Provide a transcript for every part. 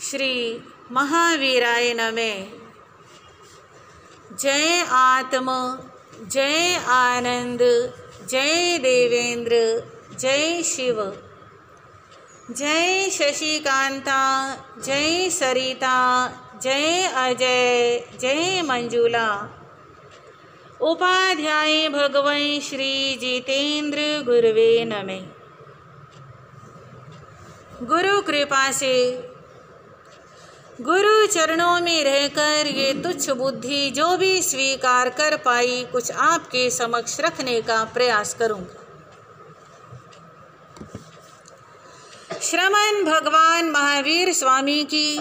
श्री महावीराय नमः। जय आत्म, जय आनंद, जय देवेंद्र, जय शिव, जय शशिकांता, जय सरिता, जय अजय, जय मंजुला। उपाध्याय भगवन् श्री जितेंद्र गुरुवे नमः। गुरु कृपा से गुरु चरणों में रहकर ये तुच्छ बुद्धि जो भी स्वीकार कर पाई, कुछ आपके समक्ष रखने का प्रयास करूंगा। श्रमण भगवान महावीर स्वामी की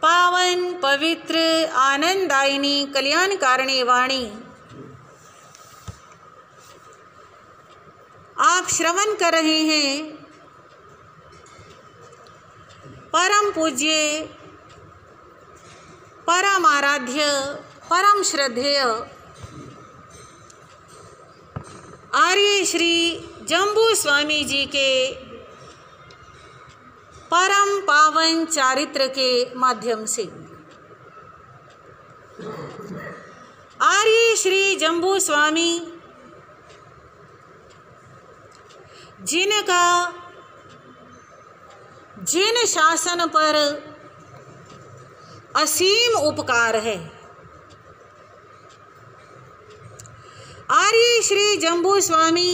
पावन पवित्र आनंददायिनी कल्याणकारिणी वाणी आप श्रवण कर रहे हैं। परम पूज्य, परम आराध्य, परम श्रद्धेय आर्य श्री जम्बू स्वामी जी के परम पावन चारित्र के माध्यम से आर्य श्री जम्बू स्वामी जिनका जिन शासन पर असीम उपकार है, आर्य श्री जम्बू स्वामी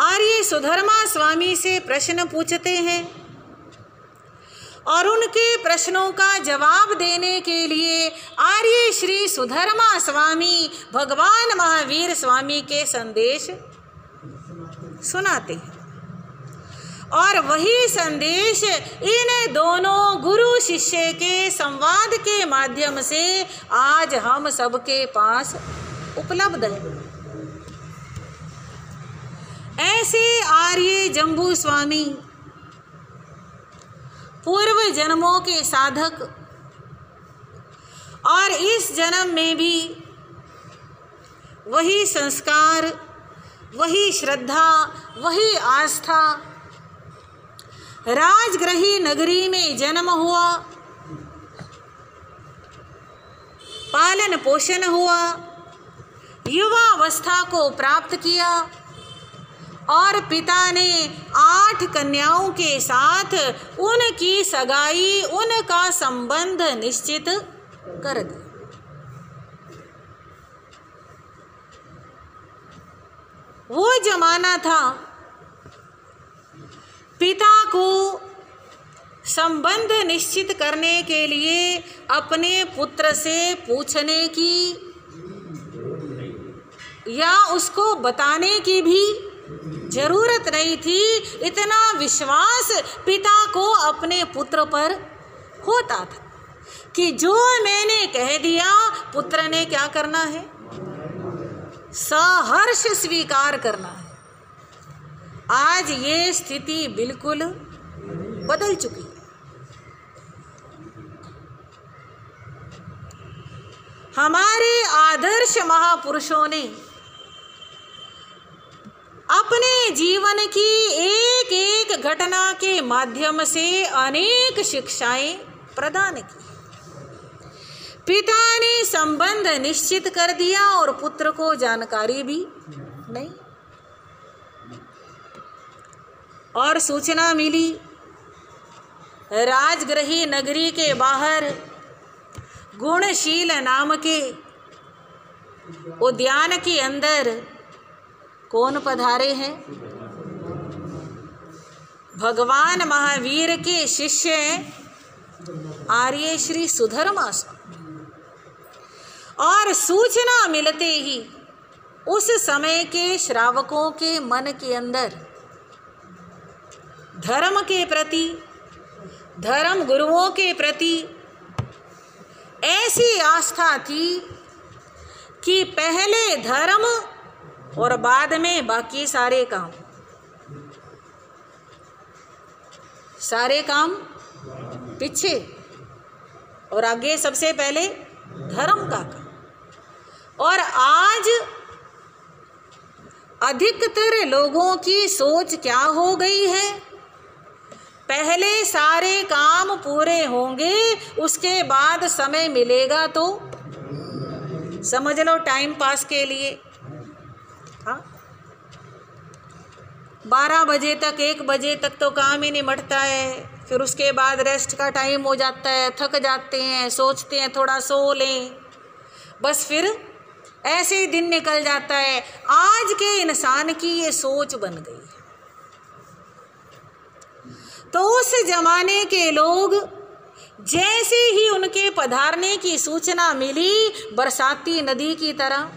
आर्य सुधर्मा स्वामी से प्रश्न पूछते हैं और उनके प्रश्नों का जवाब देने के लिए आर्य श्री सुधर्मा स्वामी भगवान महावीर स्वामी के संदेश सुनाते हैं। और वही संदेश इन दोनों गुरु शिष्य के संवाद के माध्यम से आज हम सबके पास उपलब्ध है। ऐसे आर्य जम्बू स्वामी पूर्व जन्मों के साधक और इस जन्म में भी वही संस्कार, वही श्रद्धा, वही आस्था, राजगृही नगरी में जन्म हुआ, पालन पोषण हुआ, युवावस्था को प्राप्त किया और पिता ने 8 कन्याओं के साथ उनकी सगाई, उनका संबंध निश्चित कर दिया। वो जमाना था पिता को संबंध निश्चित करने के लिए अपने पुत्र से पूछने की या उसको बताने की भी जरूरत नहीं थी। इतना विश्वास पिता को अपने पुत्र पर होता था कि जो मैंने कह दिया पुत्र ने क्या करना है, सहर्ष स्वीकार करना है। आज ये स्थिति बिल्कुल बदल चुकी है। हमारे आदर्श महापुरुषों ने अपने जीवन की एक एक घटना के माध्यम से अनेक शिक्षाएं प्रदान की। पिता ने संबंध निश्चित कर दिया और पुत्र को जानकारी भी नहीं, और सूचना मिली राजगृही नगरी के बाहर गुणशील नाम के उद्यान के अंदर कौन पधारे हैं? भगवान महावीर के शिष्य आर्य श्री सुधर्मा स्वामी। और सूचना मिलते ही उस समय के श्रावकों के मन के अंदर धर्म के प्रति, धर्म गुरुओं के प्रति ऐसी आस्था थी कि पहले धर्म और बाद में बाकी सारे काम, सारे काम पीछे और आगे सबसे पहले धर्म का काम। और आज अधिकतर लोगों की सोच क्या हो गई है, पहले सारे काम पूरे होंगे, उसके बाद समय मिलेगा तो समझ लो टाइम पास के लिए। हाँ, 12 बजे तक 1 बजे तक तो काम ही निमटता है, फिर उसके बाद रेस्ट का टाइम हो जाता है, थक जाते हैं, सोचते हैं थोड़ा सो लें, बस फिर ऐसे ही दिन निकल जाता है। आज के इंसान की ये सोच बन गई है। तो उस जमाने के लोग जैसे ही उनके पधारने की सूचना मिली, बरसाती नदी की तरह,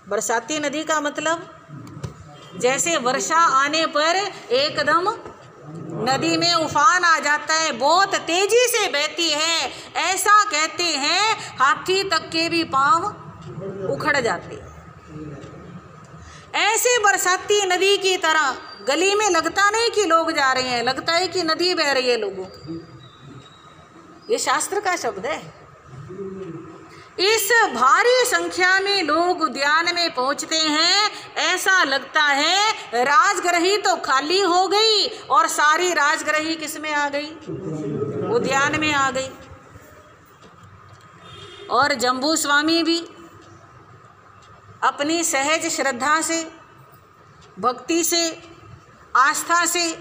बरसाती नदी का मतलब जैसे वर्षा आने पर एकदम नदी में उफान आ जाता है, बहुत तेजी से बहती है, ऐसा कहते हैं हाथी तक के भी पांव उखड़ जाते हैं। ऐसे बरसाती नदी की तरह गली में लगता नहीं कि लोग जा रहे हैं, लगता है कि नदी बह रही है लोगों की। ये शास्त्र का शब्द है। इस भारी संख्या में लोग उद्यान में पहुंचते हैं, ऐसा लगता है राजगृही तो खाली हो गई और सारी राजगृही किस में आ गई, उद्यान में आ गई। और जम्बू स्वामी भी अपनी सहज श्रद्धा से, भक्ति से, आस्था से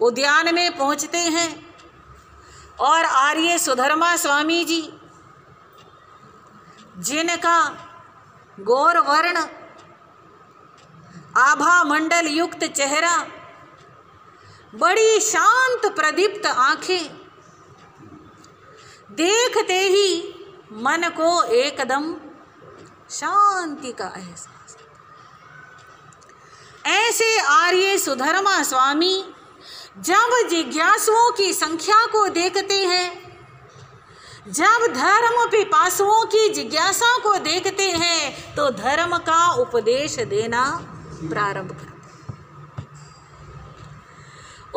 उद्यान में पहुंचते हैं और आर्य सुधर्मा स्वामी जी, जिनका गौर वर्ण आभा मंडल युक्त चेहरा, बड़ी शांत प्रदीप्त आंखें, देखते ही मन को एकदम शांति का एहसास। ऐसे आर्य सुधर्मा स्वामी जब जिज्ञासुओं की संख्या को देखते हैं, जब धर्म पिपासुओं की जिज्ञासा को देखते हैं, तो धर्म का उपदेश देना प्रारंभ करते हैं।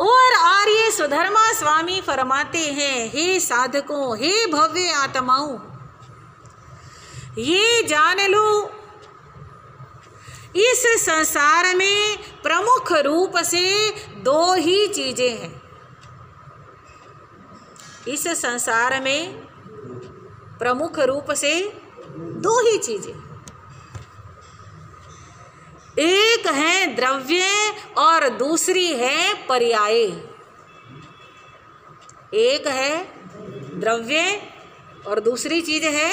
और आर्य सुधर्मा स्वामी फरमाते हैं, हे साधकों, हे भव्य आत्माओं, ये जान लो, इस संसार में प्रमुख रूप से 2 ही चीजें हैं। इस संसार में प्रमुख रूप से 2 ही चीजें, एक है द्रव्य और दूसरी है पर्याय। एक है द्रव्य और दूसरी चीज है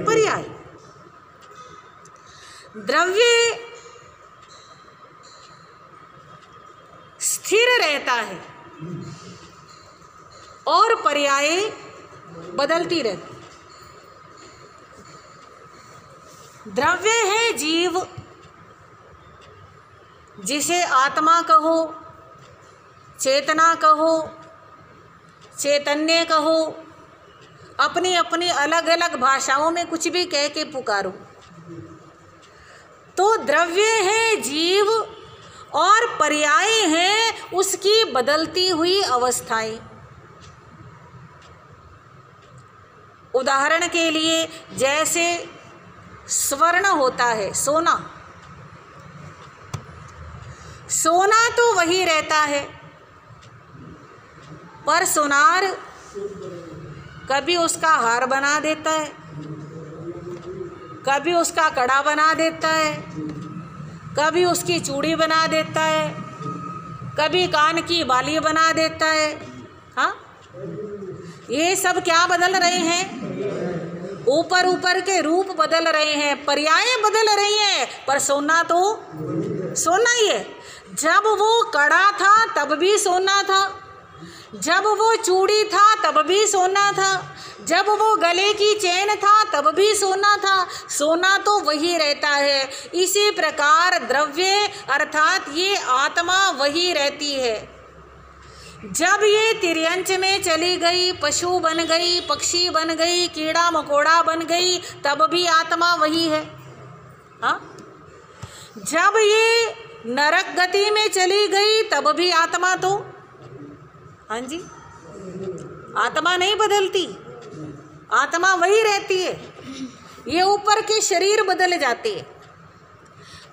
पर्याय। द्रव्य स्थिर रहता है और पर्याय बदलती रहती। द्रव्य है जीव, जिसे आत्मा कहो, चेतना कहो, चैतन्य कहो, अपनी अपनी अलग अलग भाषाओं में कुछ भी कह के पुकारो। तो द्रव्य है जीव और पर्याय है उसकी बदलती हुई अवस्थाएं। उदाहरण के लिए, जैसे स्वर्ण होता है, सोना, सोना तो वही रहता है, पर सोनार कभी उसका हार बना देता है, कभी उसका कड़ा बना देता है, कभी उसकी चूड़ी बना देता है, कभी कान की बाली बना देता है। हाँ, ये सब क्या बदल रहे हैं? ऊपर ऊपर के रूप बदल रहे हैं, पर्याय बदल रही हैं, पर सोना तो सोना ही है। जब वो कड़ा था तब भी सोना था, जब वो चूड़ी था तब भी सोना था, जब वो गले की चेन था तब भी सोना था। सोना तो वही रहता है। इसी प्रकार द्रव्य अर्थात ये आत्मा वही रहती है। जब ये तिर्यंच में चली गई, पशु बन गई, पक्षी बन गई, कीड़ा मकोड़ा बन गई, तब भी आत्मा वही है। हाँ, जब ये नरक गति में चली गई तब भी आत्मा तो, हाँ जी, आत्मा नहीं बदलती, आत्मा वही रहती है। ये ऊपर के शरीर बदल जाते हैं,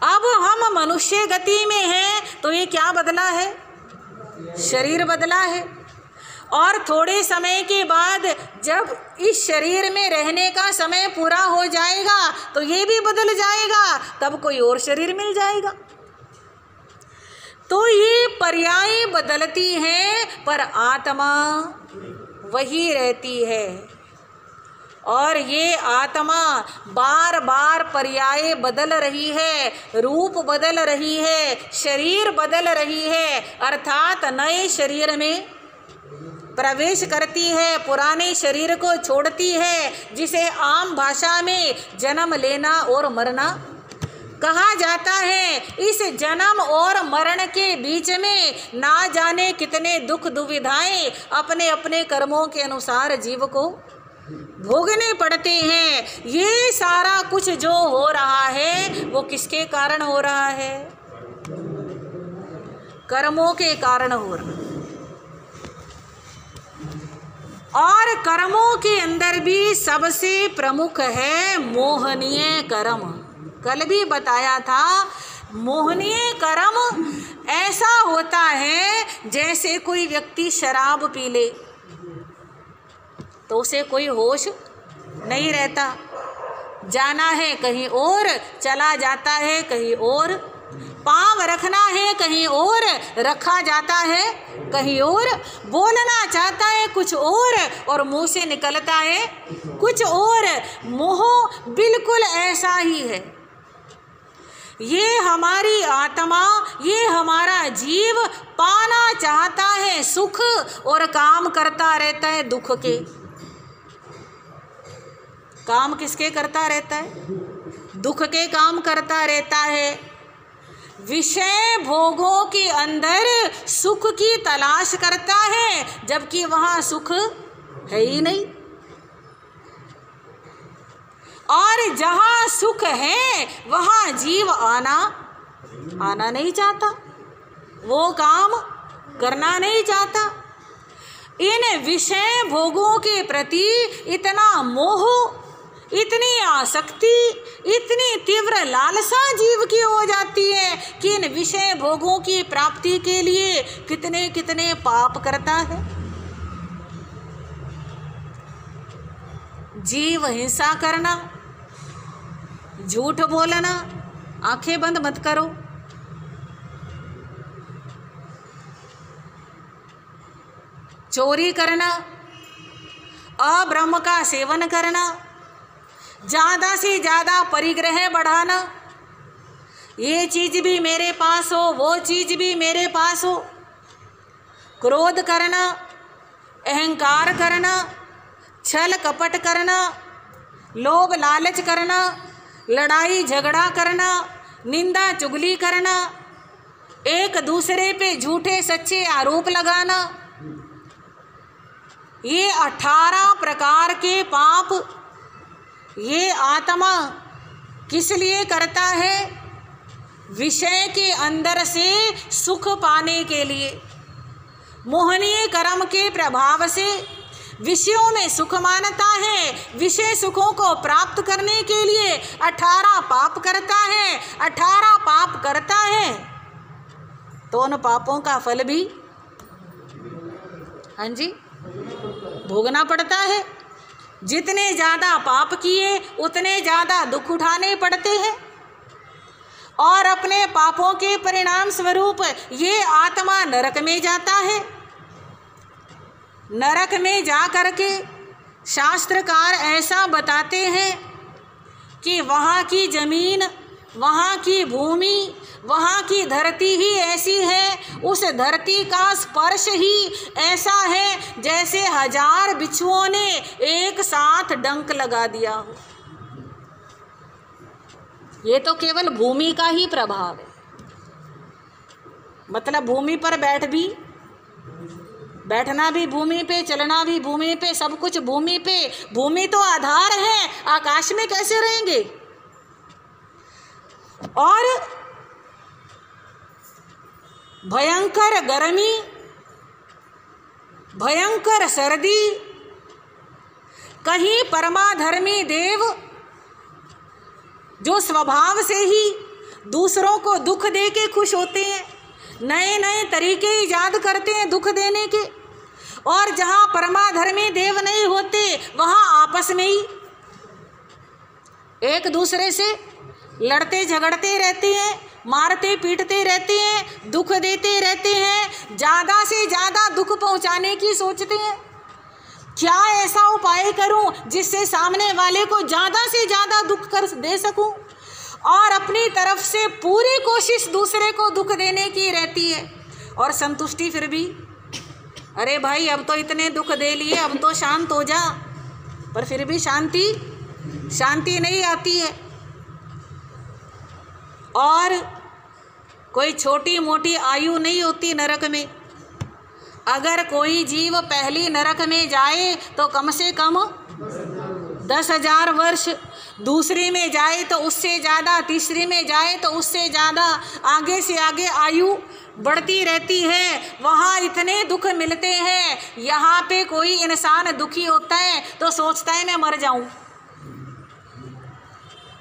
अब हम मनुष्य गति में हैं तो ये क्या बदला है? शरीर बदला है। और थोड़े समय के बाद जब इस शरीर में रहने का समय पूरा हो जाएगा तो ये भी बदल जाएगा, तब कोई और शरीर मिल जाएगा। तो ये पर्याय बदलती हैं पर आत्मा वही रहती है। और ये आत्मा बार बार पर्याय बदल रही है, रूप बदल रही है, शरीर बदल रही है, अर्थात नए शरीर में प्रवेश करती है, पुराने शरीर को छोड़ती है, जिसे आम भाषा में जन्म लेना और मरना कहा जाता है। इस जन्म और मरण के बीच में ना जाने कितने दुख दुविधाएं अपने अपने कर्मों के अनुसार जीव को भोगने पड़ते हैं। ये सारा कुछ जो हो रहा है वो किसके कारण हो रहा है? कर्मों के कारण हो रहा है। और कर्मों के अंदर भी सबसे प्रमुख है मोहनीय कर्म। कल भी बताया था, मोहनीय कर्म ऐसा होता है जैसे कोई व्यक्ति शराब पी ले तो उसे कोई होश नहीं रहता, जाना है कहीं और चला जाता है कहीं और, पाँव रखना है कहीं और रखा जाता है कहीं और, बोलना चाहता है कुछ और मुंह से निकलता है कुछ और। मोह बिल्कुल ऐसा ही है। ये हमारी आत्मा, ये हमारा जीव पाना चाहता है सुख और काम करता रहता है दुख के। काम किसके करता रहता है? दुख के काम करता रहता है। विषय भोगों के अंदर सुख की तलाश करता है, जबकि वहाँ सुख है ही नहीं। और जहाँ सुख है वहाँ जीव आना नहीं चाहता, वो काम करना नहीं चाहता। इन विषय भोगों के प्रति इतना मोह, इतनी आसक्ति, इतनी तीव्र लालसा जीव की हो जाती है कि इन विषय भोगों की प्राप्ति के लिए कितने कितने पाप करता है। जीव हिंसा करना, झूठ बोलना, आंखें बंद मत करो, चोरी करना, अब्रह्म का सेवन करना, ज़्यादा से ज़्यादा परिग्रह बढ़ाना, ये चीज़ भी मेरे पास हो, वो चीज़ भी मेरे पास हो, क्रोध करना, अहंकार करना, छल कपट करना, लोभ लालच करना, लड़ाई झगड़ा करना, निंदा चुगली करना, एक दूसरे पे झूठे सच्चे आरोप लगाना, ये 18 प्रकार के पाप ये आत्मा किस लिए करता है? विषय के अंदर से सुख पाने के लिए। मोहनीय कर्म के प्रभाव से विषयों में सुख मानता है, विषय सुखों को प्राप्त करने के लिए 18 पाप करता है। 18 पाप करता है तो उन पापों का फल भी हाँ जी भोगना पड़ता है। जितने ज़्यादा पाप किए उतने ज़्यादा दुख उठाने पड़ते हैं। और अपने पापों के परिणाम स्वरूप ये आत्मा नरक में जाता है। नरक में जा कर के शास्त्रकार ऐसा बताते हैं कि वहाँ की जमीन, वहाँ की भूमि, वहाँ की धरती ही ऐसी है, उस धरती का स्पर्श ही ऐसा है जैसे 1000 बिच्छुओं ने एक साथ डंक लगा दिया हो। ये तो केवल भूमि का ही प्रभाव है। मतलब भूमि पर बैठना भी भूमि पे, चलना भी भूमि पे, सब कुछ भूमि पे। भूमि तो आधार है, आकाश में कैसे रहेंगे? और भयंकर गर्मी, भयंकर सर्दी, कहीं परमाधर्मी देव जो स्वभाव से ही दूसरों को दुख दे के खुश होते हैं, नए नए तरीके ईजाद करते हैं दुख देने के, और जहाँ परमाधर्मी देव नहीं होते वहाँ आपस में ही एक दूसरे से लड़ते झगड़ते रहते हैं, मारते पीटते रहते हैं, दुख देते रहते हैं, ज़्यादा से ज़्यादा दुख पहुँचाने की सोचते हैं। क्या ऐसा उपाय करूं जिससे सामने वाले को ज़्यादा से ज़्यादा दुख कर दे सकूं, और अपनी तरफ से पूरी कोशिश दूसरे को दुख देने की रहती है, और संतुष्टि फिर भी, अरे भाई अब तो इतने दुख दे लिए, अब तो शांत हो जा, पर फिर भी शांति नहीं आती है। और कोई छोटी मोटी आयु नहीं होती नरक में। अगर कोई जीव पहली नरक में जाए तो कम से कम 10,000 वर्ष, दूसरी में जाए तो उससे ज़्यादा, तीसरी में जाए तो उससे ज़्यादा, आगे से आगे आयु बढ़ती रहती है। वहाँ इतने दुख मिलते हैं। यहाँ पे कोई इंसान दुखी होता है तो सोचता है मैं मर जाऊँ,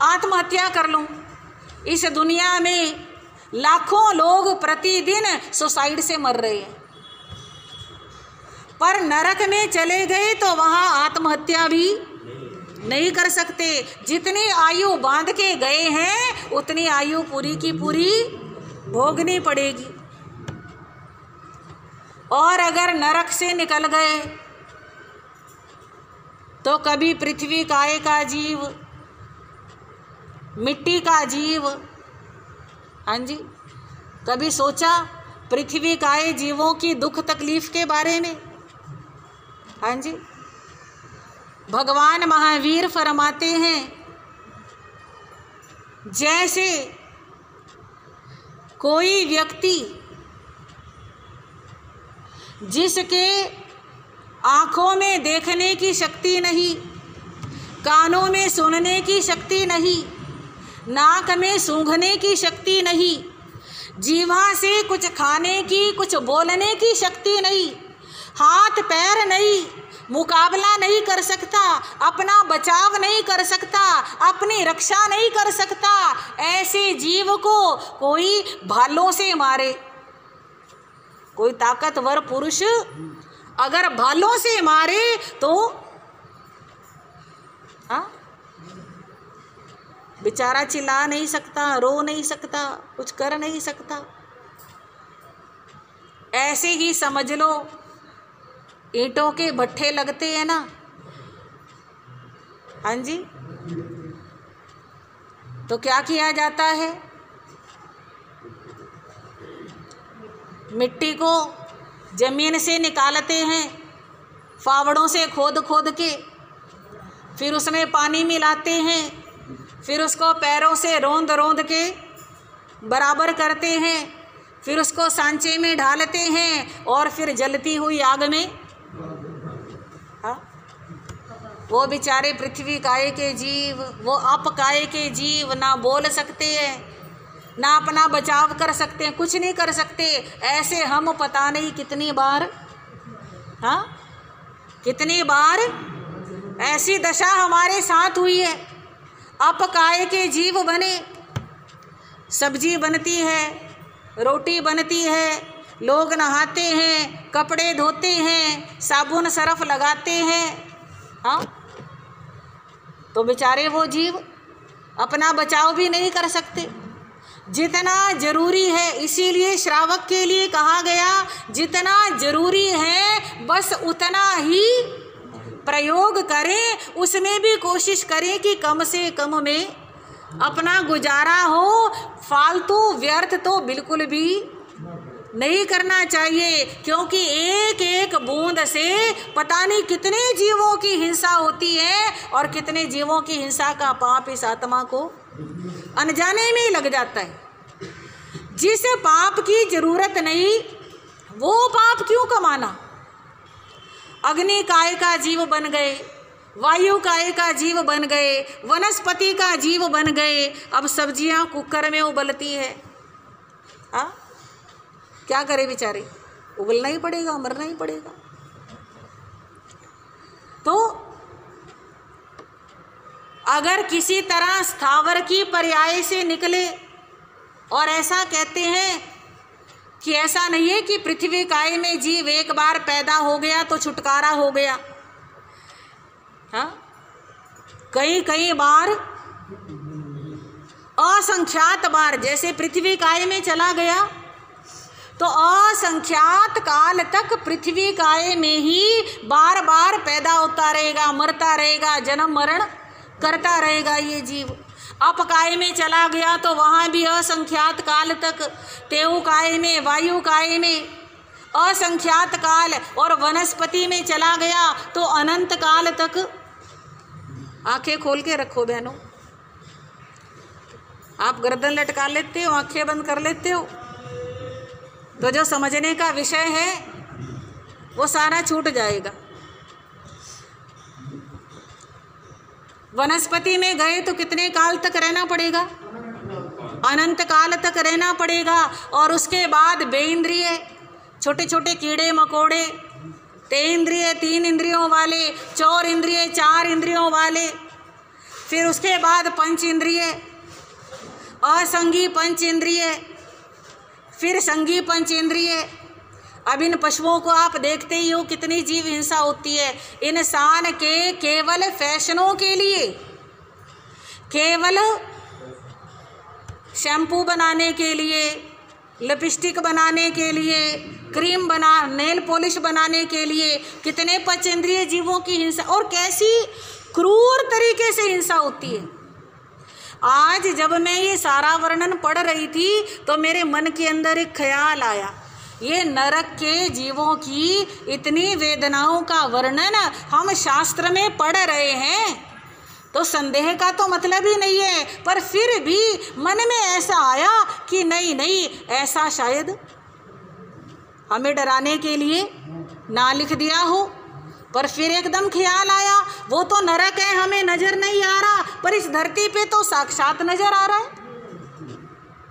आत्महत्या कर लूँ। इस दुनिया में लाखों लोग प्रतिदिन सुसाइड से मर रहे हैं, पर नरक में चले गए तो वहाँ आत्महत्या भी नहीं कर सकते। जितनी आयु बांध के गए हैं उतनी आयु पूरी की पूरी भोगनी पड़ेगी। और अगर नरक से निकल गए तो कभी पृथ्वी काय का जीव, मिट्टी का जीव, हाँ जी, कभी सोचा पृथ्वी काय जीवों की दुख तकलीफ के बारे में? हाँ जी, भगवान महावीर फरमाते हैं, जैसे कोई व्यक्ति जिसके आँखों में देखने की शक्ति नहीं, कानों में सुनने की शक्ति नहीं, नाक में सूंघने की शक्ति नहीं, जीवा से कुछ खाने की, कुछ बोलने की शक्ति नहीं, हाथ पैर नहीं, मुकाबला नहीं कर सकता, अपना बचाव नहीं कर सकता, अपनी रक्षा नहीं कर सकता, ऐसे जीव को कोई भालों से मारे, कोई ताकतवर पुरुष अगर भालों से मारे तो बेचारा चिल्ला नहीं सकता, रो नहीं सकता, कुछ कर नहीं सकता। ऐसे ही समझ लो ईंटों के भट्ठे लगते हैं ना, हाँ जी, तो क्या किया जाता है? मिट्टी को जमीन से निकालते हैं, फावड़ों से खोद खोद के, फिर उसमें पानी मिलाते हैं, फिर उसको पैरों से रोंद रोंद के बराबर करते हैं, फिर उसको सांचे में ढालते हैं और फिर जलती हुई आग में, हाँ, वो बेचारे पृथ्वी काय के जीव, वो अप काय के जीव ना बोल सकते हैं, ना अपना बचाव कर सकते हैं, कुछ नहीं कर सकते। ऐसे हम पता नहीं कितनी बार, हाँ, कितनी बार ऐसी दशा हमारे साथ हुई है। अपकाय के जीव बने, सब्जी बनती है, रोटी बनती है, लोग नहाते हैं, कपड़े धोते हैं, साबुन सरफ लगाते हैं, हाँ, तो बेचारे वो जीव अपना बचाव भी नहीं कर सकते। जितना जरूरी है, इसीलिए श्रावक के लिए कहा गया जितना जरूरी है बस उतना ही प्रयोग करें, उसमें भी कोशिश करें कि कम से कम में अपना गुजारा हो। फालतू व्यर्थ तो बिल्कुल भी नहीं करना चाहिए, क्योंकि एक एक बूंद से पता नहीं कितने जीवों की हिंसा होती है और कितने जीवों की हिंसा का पाप इस आत्मा को अनजाने में ही लग जाता है। जिस पाप की जरूरत नहीं वो पाप क्यों कमाना। अग्नि काय का जीव बन गए, वायु काय का जीव बन गए, वनस्पति का जीव बन गए, अब सब्जियां कुकर में उबलती है, हाँ, क्या करे बेचारे, उबलना ही पड़ेगा, मरना ही पड़ेगा। तो अगर किसी तरह स्थावर की पर्याय से निकले और ऐसा कहते हैं कि ऐसा नहीं है कि पृथ्वी काय में जीव एक बार पैदा हो गया तो छुटकारा हो गया। हाँ, कई कई बार, असंख्यात बार, जैसे पृथ्वी काय में चला गया तो असंख्यात काल तक पृथ्वी काय में ही बार बार पैदा होता रहेगा, मरता रहेगा, जन्म मरण करता रहेगा ये जीव। अप काय में चला गया तो वहाँ भी असंख्यात काल तक, तेऊ काय में, वायु काय में असंख्यात काल, और वनस्पति में चला गया तो अनंत काल तक। आंखें खोल के रखो बहनों, आप गर्दन लटका लेते हो, आंखें बंद कर लेते हो, तो जो समझने का विषय है वो सारा छूट जाएगा। वनस्पति में गए तो कितने काल तक रहना पड़ेगा? अनंत काल तक रहना पड़ेगा। और उसके बाद बेइंद्रिय, छोटे छोटे कीड़े मकोड़े, तेन्द्रिय 3 इंद्रियों वाले, चौर इंद्रिय 4 इंद्रियों वाले, फिर उसके बाद पंच इंद्रिय, असंगी पंच इंद्रिय, फिर संगी पंच इंद्रिय। अब इन पशुओं को आप देखते ही हो कितनी जीव हिंसा होती है इंसान के केवल फैशनों के लिए, केवल शैम्पू बनाने के लिए, लिपस्टिक बनाने के लिए, क्रीम बना, नेल पॉलिश बनाने के लिए कितने पंचेंद्रिय जीवों की हिंसा, और कैसी क्रूर तरीके से हिंसा होती है। आज जब मैं ये सारा वर्णन पढ़ रही थी तो मेरे मन के अंदर एक ख्याल आया, ये नरक के जीवों की इतनी वेदनाओं का वर्णन हम शास्त्र में पढ़ रहे हैं तो संदेह का तो मतलब ही नहीं है, पर फिर भी मन में ऐसा आया कि नहीं, ऐसा शायद हमें डराने के लिए ना लिख दिया हो। पर फिर एकदम ख्याल आया, वो तो नरक है, हमें नजर नहीं आ रहा, पर इस धरती पे तो साक्षात नजर आ रहा है।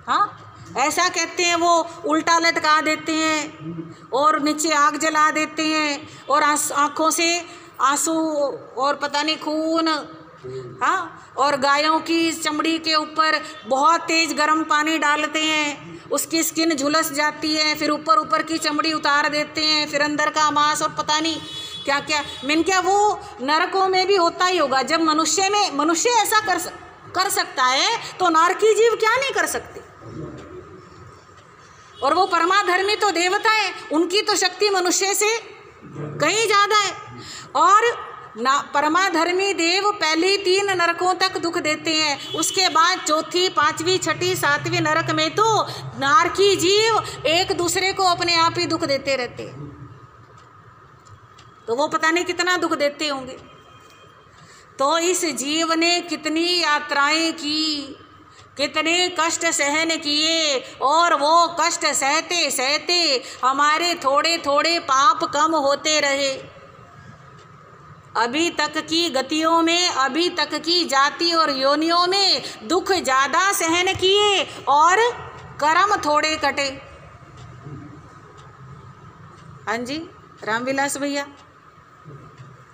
हाँ, ऐसा कहते हैं, वो उल्टा लटका देते हैं और नीचे आग जला देते हैं और आँखों से आंसू और पता नहीं खून, हाँ, और गायों की चमड़ी के ऊपर बहुत तेज गर्म पानी डालते हैं, उसकी स्किन झुलस जाती है, फिर ऊपर की चमड़ी उतार देते हैं, फिर अंदर का मांस और पता नहीं क्या क्या। क्या वो नरकों में भी होता ही होगा। जब मनुष्य ऐसा कर सकता है तो नारकी जीव क्या नहीं कर सकते। और वो परमाधर्मी तो देवता है, उनकी तो शक्ति मनुष्य से कहीं ज़्यादा है। और परमाधर्मी देव पहली 3 नरकों तक दुख देते हैं, उसके बाद चौथी, 5वीं, 6ठी, 7वीं नरक में तो नारकी जीव एक दूसरे को अपने आप ही दुख देते रहते हैं। तो वो पता नहीं कितना दुख देते होंगे। तो इस जीव ने कितनी यात्राएं की, कितने कष्ट सहन किए, और वो कष्ट सहते सहते हमारे थोड़े थोड़े पाप कम होते रहे। अभी तक की गतियों में, अभी तक की जाति और योनियों में दुख ज़्यादा सहन किए और कर्म थोड़े कटे। हाँ जी रामविलास भैया,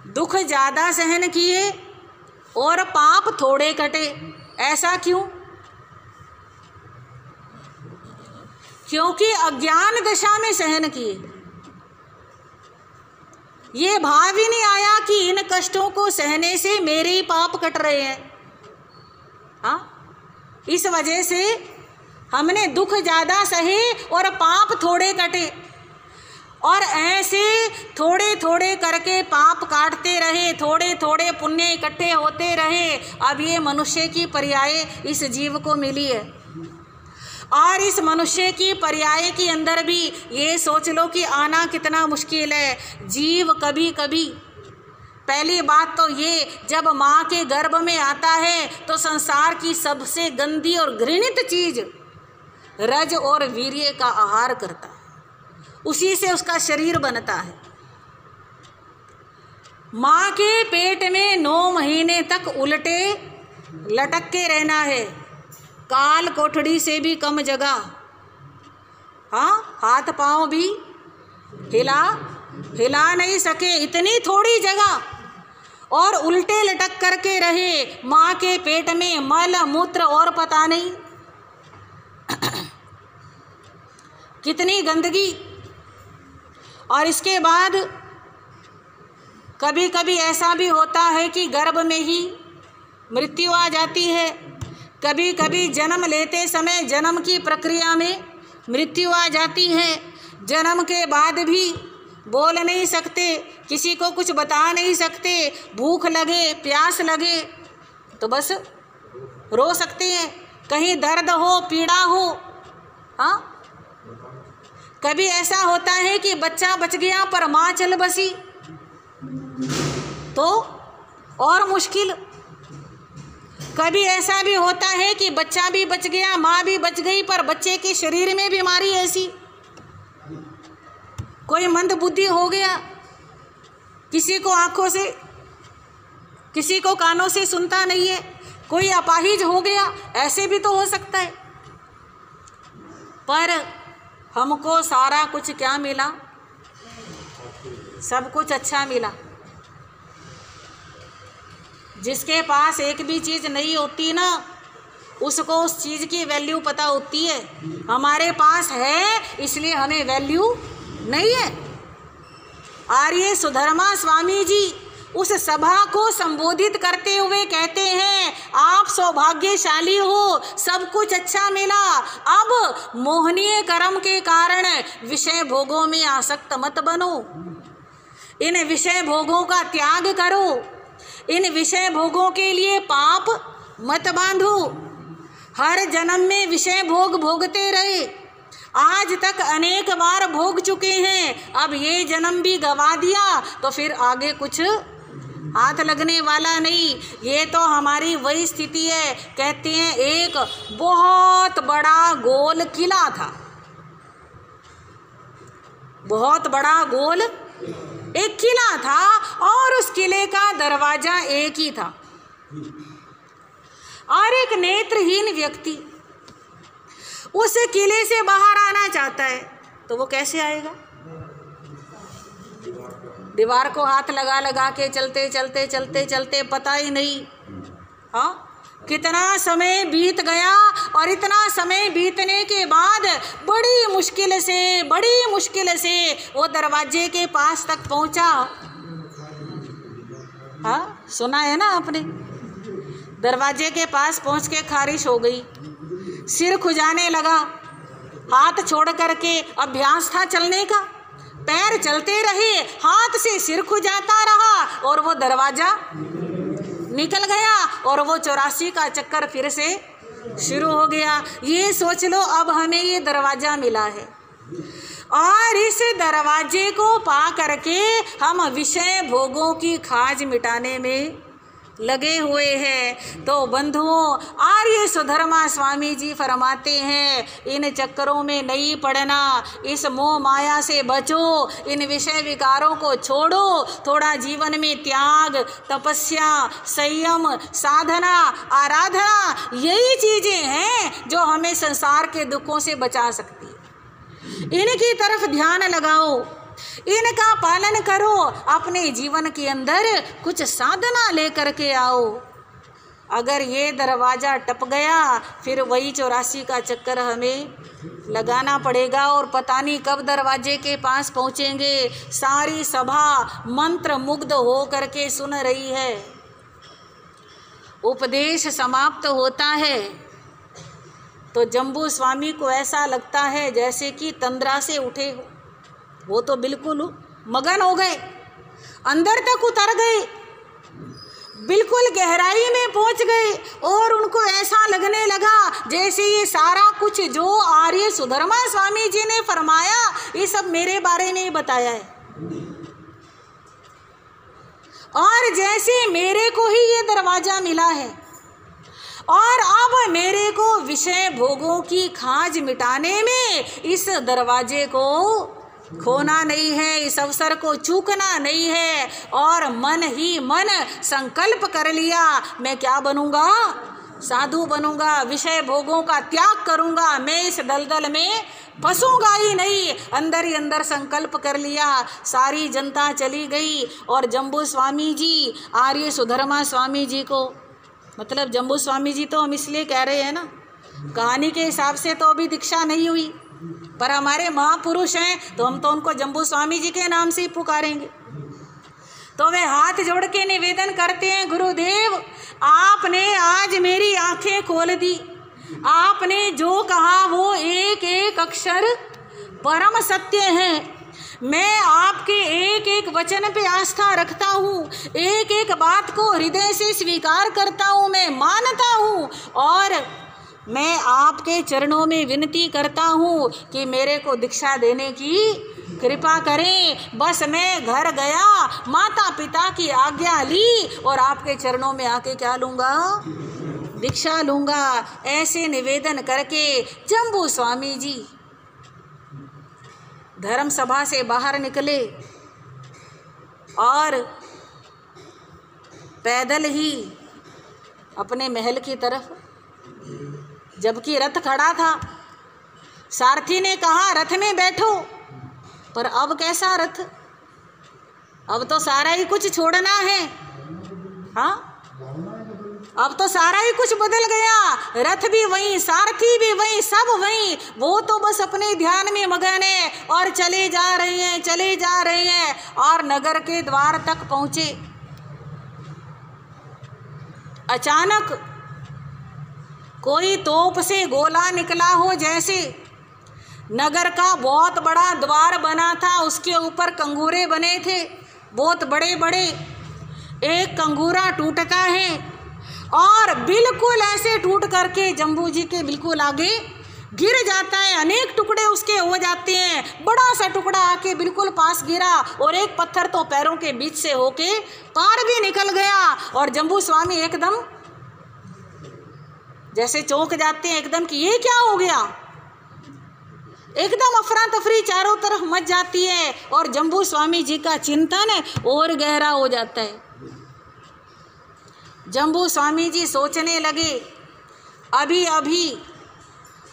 दुख ज़्यादा सहन किए और पाप थोड़े कटे। ऐसा क्यों? क्योंकि अज्ञान दशा में सहन किए। ये भाव ही नहीं आया कि इन कष्टों को सहने से मेरे ही पाप कट रहे हैं। हाँ, इस वजह से हमने दुख ज़्यादा सहे और पाप थोड़े कटे, और ऐसे थोड़े थोड़े करके पाप काटते रहे, थोड़े थोड़े पुण्य इकट्ठे होते रहे। अब ये मनुष्य की पर्याय इस जीव को मिली है, और इस मनुष्य की पर्याय के अंदर भी ये सोच लो कि आना कितना मुश्किल है। जीव कभी कभी, पहली बात तो ये, जब माँ के गर्भ में आता है तो संसार की सबसे गंदी और घृणित चीज रज और वीर्य का आहार करता है, उसी से उसका शरीर बनता है। माँ के पेट में 9 महीने तक उल्टे लटक के रहना है, काल कोठड़ी से भी कम जगह। हाँ, हाथ पांव भी हिला नहीं सके, इतनी थोड़ी जगह, और उल्टे लटक करके रहे। माँ के पेट में मल मूत्र और पता नहीं कितनी गंदगी। और इसके बाद कभी कभी ऐसा भी होता है कि गर्भ में ही मृत्यु आ जाती है, कभी कभी जन्म लेते समय जन्म की प्रक्रिया में मृत्यु आ जाती है। जन्म के बाद भी बोल नहीं सकते, किसी को कुछ बता नहीं सकते, भूख लगे प्यास लगे तो बस रो सकते हैं, कहीं दर्द हो पीड़ा हो। हाँ, कभी ऐसा होता है कि बच्चा बच गया पर माँ चल बसी तो और मुश्किल। कभी ऐसा भी होता है कि बच्चा भी बच गया माँ भी बच गई पर बच्चे के शरीर में बीमारी ऐसी, कोई मंद बुद्धि हो गया, किसी को आंखों से किसी को कानों से सुनता नहीं है, कोई अपाहिज हो गया, ऐसे भी तो हो सकता है। पर हमको सारा कुछ क्या मिला? सब कुछ अच्छा मिला। जिसके पास एक भी चीज़ नहीं होती ना, उसको उस चीज़ की वैल्यू पता होती है। हमारे पास है इसलिए हमें वैल्यू नहीं है। आर्य सुधर्मा स्वामी जी उस सभा को संबोधित करते हुए कहते हैं, आप सौभाग्यशाली हो, सब कुछ अच्छा मिला। अब मोहनीय कर्म के कारण विषय भोगों में आसक्त मत बनो, इन विषय भोगों का त्याग करो, इन विषय भोगों के लिए पाप मत बांधो। हर जन्म में विषय भोग भोगते रहे, आज तक अनेक बार भोग चुके हैं, अब ये जन्म भी गवा दिया तो फिर आगे कुछ हाथ लगने वाला नहीं। ये तो हमारी वही स्थिति है। कहते हैं एक बहुत बड़ा गोल किला था, बहुत बड़ा गोल एक किला था और उस किले का दरवाजा एक ही था। और एक नेत्रहीन व्यक्ति उस किले से बाहर आना चाहता है तो वो कैसे आएगा? दीवार को हाथ लगा लगा के चलते चलते चलते चलते पता ही नहीं हाँ कितना समय बीत गया। और इतना समय बीतने के बाद बड़ी मुश्किल से वो दरवाजे के पास तक पहुंचा। हाँ, सुना है ना आपने? दरवाजे के पास पहुंच के खारिश हो गई, सिर खुजाने लगा, हाथ छोड़ करके अभ्यास था चलने का, पैर चलते रहे, हाथ से सिर खुजाता रहा और वो दरवाजा निकल गया और वो 84 का चक्कर फिर से शुरू हो गया। ये सोच लो अब हमें ये दरवाजा मिला है और इस दरवाजे को पा करके हम विषय भोगों की खाज मिटाने में लगे हुए हैं। तो बंधुओं, आर्य सुधर्मा स्वामी जी फरमाते हैं, इन चक्करों में नहीं पड़ना, इस मोह माया से बचो, इन विषय विकारों को छोड़ो, थोड़ा जीवन में त्याग, तपस्या, संयम, साधना, आराधना, यही चीज़ें हैं जो हमें संसार के दुखों से बचा सकती है। इनकी तरफ ध्यान लगाओ, इनका पालन करो, अपने जीवन के अंदर कुछ साधना लेकर के आओ। अगर ये दरवाज़ा टप गया फिर वही 84 का चक्कर हमें लगाना पड़ेगा और पता नहीं कब दरवाजे के पास पहुँचेंगे। सारी सभा मंत्र मुग्ध हो करके सुन रही है। उपदेश समाप्त होता है तो जम्बू स्वामी को ऐसा लगता है जैसे कि तंद्रा से उठे हो। वो तो बिल्कुल मगन हो गए, अंदर तक उतर गए, बिल्कुल गहराई में पहुंच गए और उनको ऐसा लगने लगा जैसे ये सारा कुछ जो आर्य सुधर्मा स्वामी जी ने फरमाया ये सब मेरे बारे में ही बताया है और जैसे मेरे को ही ये दरवाजा मिला है और अब मेरे को विषय भोगों की खाज मिटाने में इस दरवाजे को खोना नहीं है, इस अवसर को चूकना नहीं है। और मन ही मन संकल्प कर लिया, मैं क्या बनूंगा? साधु बनूंगा, विषय भोगों का त्याग करूंगा, मैं इस दलदल में फंसूंगा ही नहीं। अंदर ही अंदर संकल्प कर लिया। सारी जनता चली गई और जम्बू स्वामी जी, आर्य सुधर्मा स्वामी जी को, मतलब जम्बू स्वामी जी तो हम इसलिए कह रहे हैं ना, कहानी के हिसाब से तो अभी दीक्षा नहीं हुई, पर हमारे महापुरुष हैं तो हम तो उनको जम्बू स्वामी जी के नाम से ही पुकारेंगे। तो वे हाथ जोड़ के निवेदन करते हैं, गुरुदेव आपने आज मेरी आंखें खोल दी। आपने जो कहा वो एक एक अक्षर परम सत्य है। मैं आपके एक एक वचन पे आस्था रखता हूँ, एक एक बात को हृदय से स्वीकार करता हूँ, मैं मानता हूँ। और मैं आपके चरणों में विनती करता हूँ कि मेरे को दीक्षा देने की कृपा करें। बस मैं घर गया, माता पिता की आज्ञा ली और आपके चरणों में आके क्या लूँगा? दीक्षा लूँगा। ऐसे निवेदन करके जम्बू स्वामी जी धर्म सभा से बाहर निकले और पैदल ही अपने महल की तरफ, जबकि रथ खड़ा था। सारथी ने कहा रथ में बैठो, पर अब कैसा रथ? अब तो सारा ही कुछ छोड़ना है। हाँ, अब तो सारा ही कुछ बदल गया। रथ भी वही, सारथी भी वही, सब वही। वो तो बस अपने ध्यान में मगन है और चले जा रहे हैं, चले जा रहे हैं और नगर के द्वार तक पहुंचे। अचानक कोई तोप से गोला निकला हो जैसे। नगर का बहुत बड़ा द्वार बना था, उसके ऊपर कंगूरे बने थे, बहुत बड़े बड़े। एक कंगूरा टूटता है और बिल्कुल ऐसे टूट करके जम्बू जी के बिल्कुल आगे गिर जाता है। अनेक टुकड़े उसके हो जाते हैं। बड़ा सा टुकड़ा आके बिल्कुल पास गिरा और एक पत्थर तो पैरों के बीच से होके पार भी निकल गया। और जम्बू स्वामी एकदम जैसे चौंक जाते हैं एकदम कि ये क्या हो गया। एकदम अफरा तफरी चारों तरफ मच जाती है और जम्बू स्वामी जी का चिंतन और गहरा हो जाता है। जम्बू स्वामी जी सोचने लगे, अभी अभी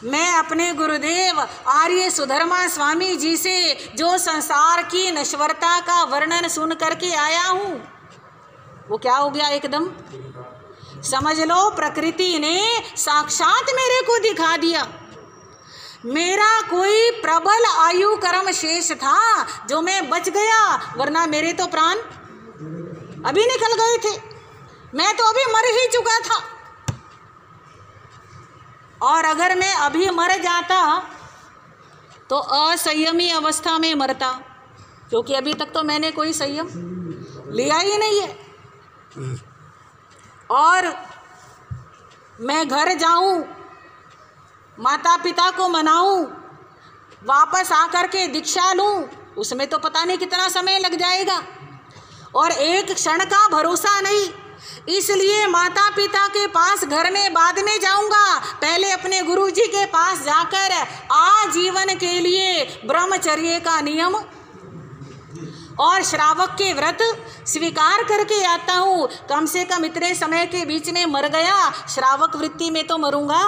मैं अपने गुरुदेव आर्य सुधर्मा स्वामी जी से जो संसार की नश्वरता का वर्णन सुन करके आया हूँ, वो क्या हो गया एकदम? समझ लो प्रकृति ने साक्षात मेरे को दिखा दिया। मेरा कोई प्रबल आयु कर्म शेष था जो मैं बच गया, वरना मेरे तो प्राण अभी निकल गए थे। मैं तो अभी मर ही चुका था। और अगर मैं अभी मर जाता तो असंयमी अवस्था में मरता, क्योंकि अभी तक तो मैंने कोई संयम लिया ही नहीं है। और मैं घर जाऊं, माता पिता को मनाऊं, वापस आकर के दीक्षा लूं, उसमें तो पता नहीं कितना समय लग जाएगा और एक क्षण का भरोसा नहीं। इसलिए माता पिता के पास घर में बाद में जाऊंगा, पहले अपने गुरु जी के पास जाकर आजीवन के लिए ब्रह्मचर्य का नियम और श्रावक के व्रत स्वीकार करके आता हूँ। कम से कम इतने समय के बीच में मर गया, श्रावक वृत्ति में तो मरूंगा।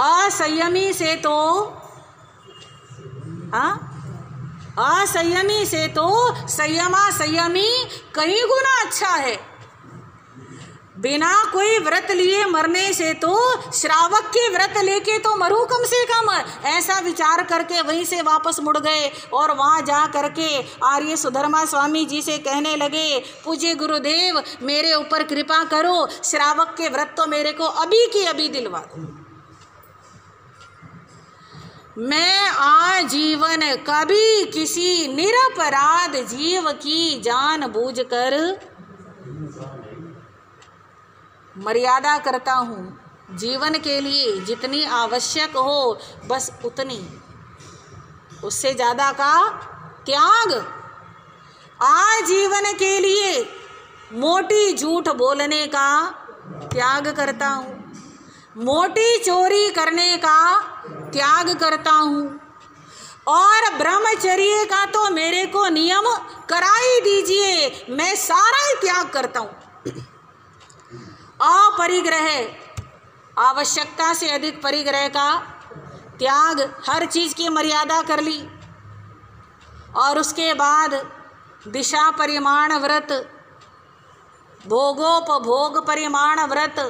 असंयमी से तो असंयमी से तो संयमा संयमी कई गुना अच्छा है। बिना कोई व्रत लिए मरने से तो श्रावक के व्रत लेके तो मरूं कम से कम, ऐसा विचार करके वहीं से वापस मुड़ गए और वहाँ जा करके आर्य सुधर्मा स्वामी जी से कहने लगे, पूज्य गुरुदेव मेरे ऊपर कृपा करो, श्रावक के व्रत तो मेरे को अभी की अभी दिलवा दो। मैं आजीवन कभी किसी निरपराध जीव की जानबूझकर मर्यादा करता हूँ। जीवन के लिए जितनी आवश्यक हो बस उतनी, उससे ज़्यादा का त्याग। आजीवन के लिए मोटी झूठ बोलने का त्याग करता हूँ, मोटी चोरी करने का त्याग करता हूँ और ब्रह्मचर्य का तो मेरे को नियम करा ही दीजिए, मैं सारा ही त्याग करता हूँ। अपरिग्रह, आवश्यकता से अधिक परिग्रह का त्याग, हर चीज़ की मर्यादा कर ली। और उसके बाद दिशा परिमाण व्रत, भोगोपभोग परिमाण व्रत,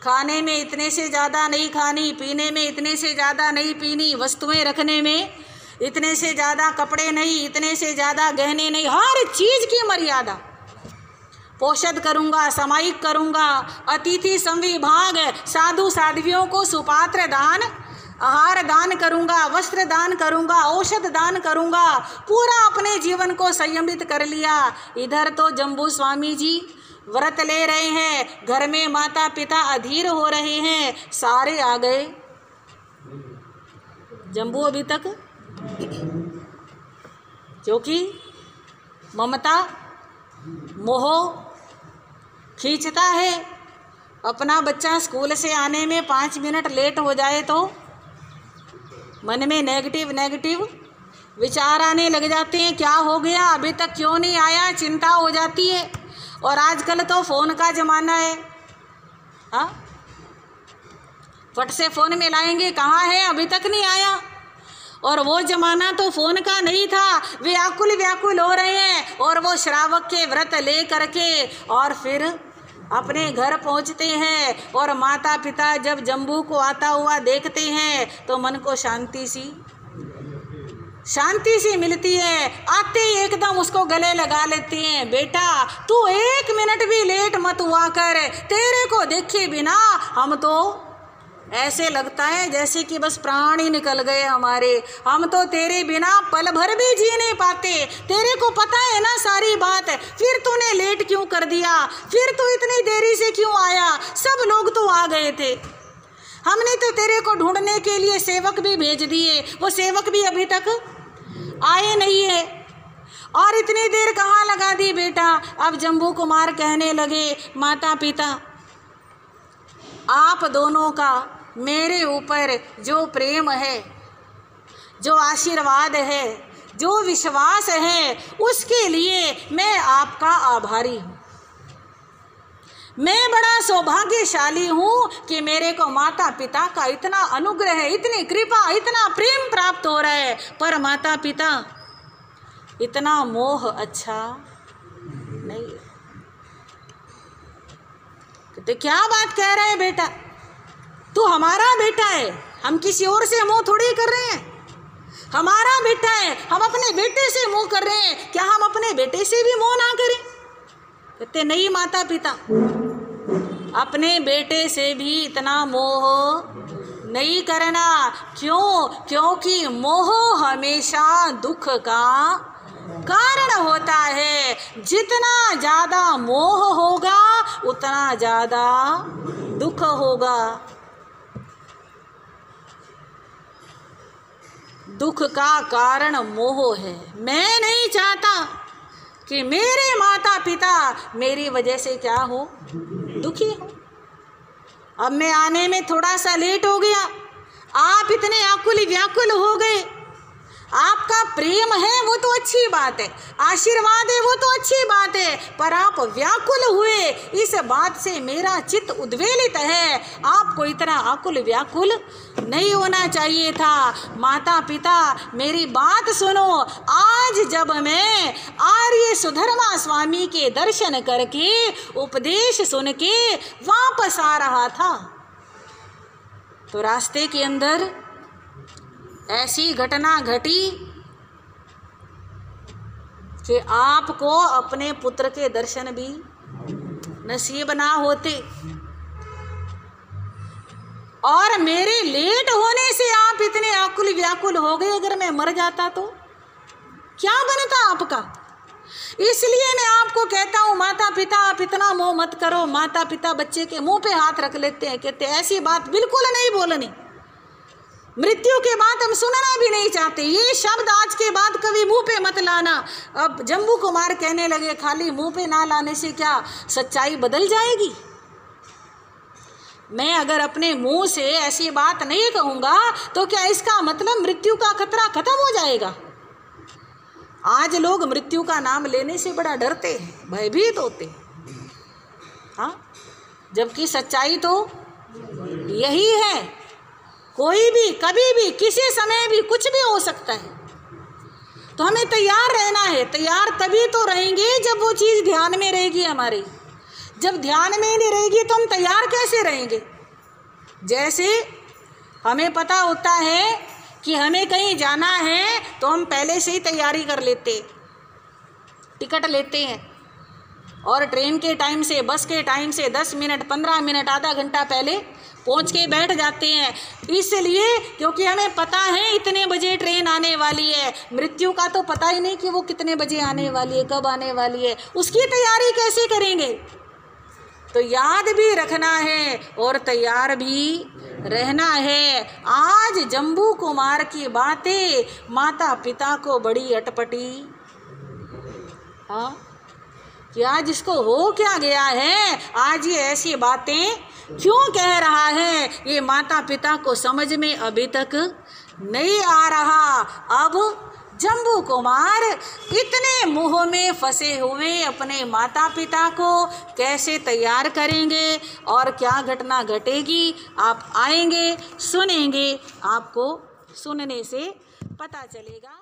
खाने में इतने से ज़्यादा नहीं खानी, पीने में इतने से ज़्यादा नहीं पीनी, वस्तुएं रखने में इतने से ज़्यादा कपड़े नहीं, इतने से ज़्यादा गहने नहीं, हर चीज़ की मर्यादा। पोषद करूँगा, सामायिक करूँगा, अतिथि संविभाग, साधु साध्वियों को सुपात्र दान, आहार दान करूँगा, वस्त्र दान करूँगा, औषध दान करूँगा, पूरा अपने जीवन को संयमित कर लिया। इधर तो जम्बू स्वामी जी व्रत ले रहे हैं, घर में माता पिता अधीर हो रहे हैं, सारे आ गए। जम्बू अभी तक क्योंकि ममता मोह खींचता है। अपना बच्चा स्कूल से आने में 5 मिनट लेट हो जाए तो मन में नेगेटिव विचार आने लग जाते हैं, क्या हो गया, अभी तक क्यों नहीं आया, चिंता हो जाती है। और आजकल तो फ़ोन का ज़माना है, हाँ, फट से फ़ोन में लाएंगे, कहाँ है, अभी तक नहीं आया। और वो ज़माना तो फ़ोन का नहीं था, वे आकुल व्याकुल हो रहे हैं और वो श्रावक के व्रत ले करके और फिर अपने घर पहुंचते हैं। और माता पिता जब जम्बू को आता हुआ देखते हैं तो मन को शांति सी मिलती है। आते ही एकदम उसको गले लगा लेते हैं, बेटा तू 1 मिनट भी लेट मत हुआ कर, तेरे को देखे बिना हम तो ऐसे लगता है जैसे कि बस प्राण ही निकल गए हमारे, हम तो तेरे बिना पल भर भी जी नहीं पाते, तेरे को पता है ना सारी बात, फिर तूने लेट क्यों कर दिया, फिर तू इतनी देरी से क्यों आया, सब लोग तो आ गए थे, हमने तो तेरे को ढूंढने के लिए सेवक भी भेज दिए, वो सेवक भी अभी तक आए नहीं है, और इतनी देर कहाँ लगा दी बेटा। अब जम्बू कुमार कहने लगे, माता पिता आप दोनों का मेरे ऊपर जो प्रेम है, जो आशीर्वाद है, जो विश्वास है, उसके लिए मैं आपका आभारी हूँ। मैं बड़ा सौभाग्यशाली हूँ कि मेरे को माता पिता का इतना अनुग्रह है, इतनी कृपा, इतना प्रेम प्राप्त हो रहा है। पर माता पिता इतना मोह अच्छा नहीं है। तो क्या बात कह रहे हैं बेटा, तू हमारा बेटा है, हम किसी और से मोह थोड़ी कर रहे हैं, हमारा बेटा है, हम अपने बेटे से मोह कर रहे हैं, क्या हम अपने बेटे से भी मोह ना करें। कहते नहीं माता पिता, अपने बेटे से भी इतना मोह नहीं करना। क्यों? क्योंकि मोह हमेशा दुख का कारण होता है। जितना ज़्यादा मोह होगा उतना ज़्यादा दुख होगा। दुख का कारण मोह है। मैं नहीं चाहता कि मेरे माता पिता मेरी वजह से क्या हो, दुखी हो। अब मैं आने में थोड़ा सा लेट हो गया, आप इतने आकुल व्याकुल हो गए। आपका प्रेम है वो तो अच्छी बात है, आशीर्वाद है वो तो अच्छी बात है, पर आप व्याकुल हुए, इस बात से मेरा चित्त उद्वेलित है। आपको इतना आकुल व्याकुल नहीं होना चाहिए था। माता पिता मेरी बात सुनो। आज जब मैं आर्य सुधर्मा स्वामी के दर्शन करके उपदेश सुन के वापस आ रहा था तो रास्ते के अंदर ऐसी घटना घटी कि आपको अपने पुत्र के दर्शन भी नसीब ना होते, और मेरे लेट होने से आप इतने आकुल व्याकुल हो गए। अगर मैं मर जाता तो क्या बनता आपका। इसलिए मैं आपको कहता हूँ माता पिता आप इतना मोह मत करो। माता पिता बच्चे के मुंह पे हाथ रख लेते हैं, कहते ऐसी बात बिल्कुल नहीं बोलनी, मृत्यु के बाद हम सुनना भी नहीं चाहते, ये शब्द आज के बाद कभी मुंह पे मत लाना। अब जम्बू कुमार कहने लगे, खाली मुंह पे ना लाने से क्या सच्चाई बदल जाएगी। मैं अगर अपने मुंह से ऐसी बात नहीं कहूँगा तो क्या इसका मतलब मृत्यु का खतरा खत्म हो जाएगा। आज लोग मृत्यु का नाम लेने से बड़ा डरते हैं, भयभीत होते हैं, हाँ, जबकि सच्चाई तो यही है। कोई भी कभी भी किसी समय भी कुछ भी हो सकता है, तो हमें तैयार रहना है। तैयार तभी तो रहेंगे जब वो चीज़ ध्यान में रहेगी हमारे। जब ध्यान में नहीं रहेगी तो हम तैयार कैसे रहेंगे। जैसे हमें पता होता है कि हमें कहीं जाना है तो हम पहले से ही तैयारी कर लेते, टिकट लेते हैं और ट्रेन के टाइम से, बस के टाइम से 10 मिनट 15 मिनट आधा घंटा पहले पहुंच के बैठ जाते हैं। इसलिए क्योंकि हमें पता है इतने बजे ट्रेन आने वाली है। मृत्यु का तो पता ही नहीं कि वो कितने बजे आने वाली है, कब आने वाली है, उसकी तैयारी कैसे करेंगे। तो याद भी रखना है और तैयार भी रहना है। आज जम्बू कुमार की बातें माता पिता को बड़ी अटपटी, हाँ, कि आज इसको हो क्या गया है, आज ये ऐसी बातें क्यों कह रहा है, ये माता पिता को समझ में अभी तक नहीं आ रहा। अब जम्बू कुमार इतने मोह में फंसे हुए अपने माता पिता को कैसे तैयार करेंगे और क्या घटना घटेगी, आप आएंगे सुनेंगे, आपको सुनने से पता चलेगा।